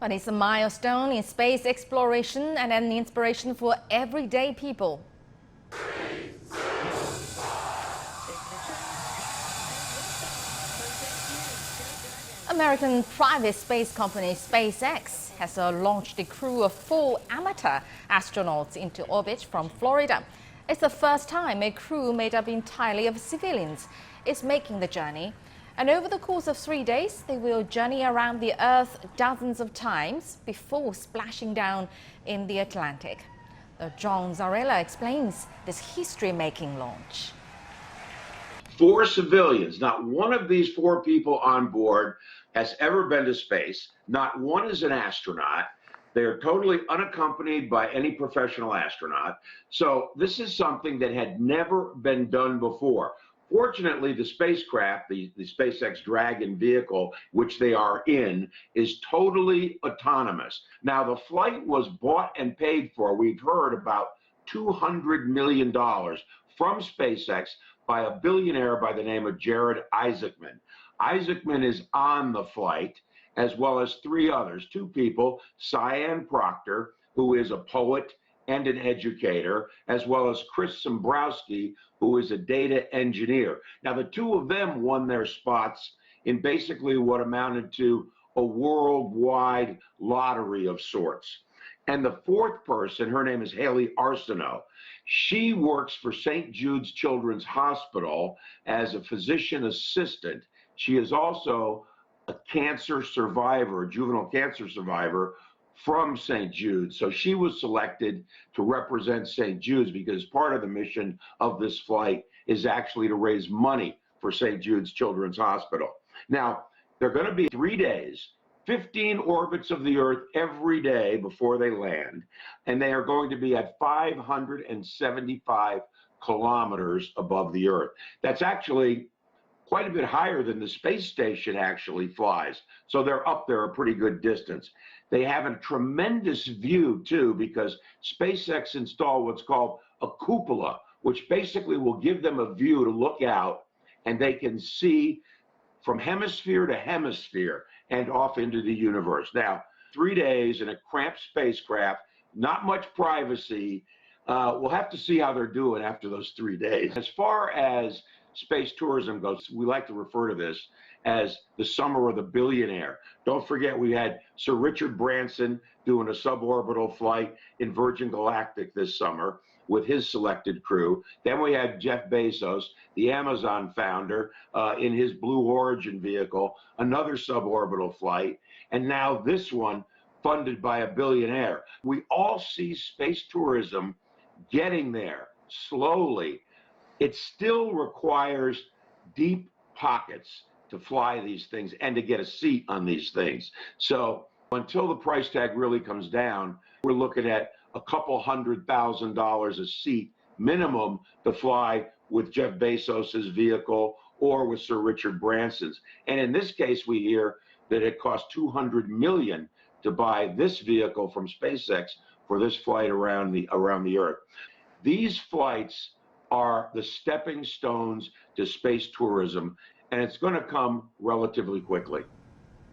But it's a milestone in space exploration and an inspiration for everyday people. American private space company SpaceX has launched a crew of 4 amateur astronauts into orbit from Florida. It's the first time a crew made up entirely of civilians is making the journey. And over the course of 3 days, they will journey around the Earth dozens of times before splashing down in the Atlantic. John Zarrella explains this history-making launch. 4 civilians. Not one of these 4 people on board has ever been to space. Not one is an astronaut. They're totally unaccompanied by any professional astronaut. So this is something that had never been done before. Fortunately, the spacecraft, the SpaceX Dragon vehicle, which they are in, is totally autonomous. Now, the flight was bought and paid for. We've heard about $200 million from SpaceX by a billionaire by the name of Jared Isaacman. Isaacman is on the flight, as well as 3 others, 2 people, Cyan Proctor, who is a poet and an educator, as well as Chris Sombrowski, who is a data engineer. Now, the 2 of them won their spots in basically what amounted to a worldwide lottery of sorts. And the 4th person, her name is Haley Arsenault. She works for St. Jude's Children's Hospital as a physician assistant. She is also a cancer survivor, a juvenile cancer survivor from St. Jude's. So she was selected to represent St. Jude's because part of the mission of this flight is actually to raise money for St. Jude's Children's Hospital. Now, they're going to be 3 days. 15 orbits of the Earth every day before they land, and they are going to be at 575 kilometers above the Earth. That's actually quite a bit higher than the space station actually flies. So they're up there a pretty good distance. They have a tremendous view too, because SpaceX installed what's called a cupola, which basically will give them a view to look out, and they can see from hemisphere to hemisphere and off into the universe. Now, 3 days in a cramped spacecraft, not much privacy. We'll have to see how they're doing after those 3 days. As far as space tourism goes, we like to refer to this as the summer of the billionaire. Don't forget, we had Sir Richard Branson doing a suborbital flight in Virgin Galactic this summer with his selected crew. Then we had Jeff Bezos, the Amazon founder, in his Blue Origin vehicle, another suborbital flight, and now this one funded by a billionaire. We all see space tourism getting there slowly. It still requires deep pockets to fly these things and to get a seat on these things. So until the price tag really comes down, we're looking at a couple $100,000 a seat minimum to fly with Jeff Bezos's vehicle or with Sir Richard Branson's. And in this case, we hear that it cost $200 million to buy this vehicle from SpaceX for this flight around the Earth. These flights are the stepping stones to space tourism, and it's going to come relatively quickly.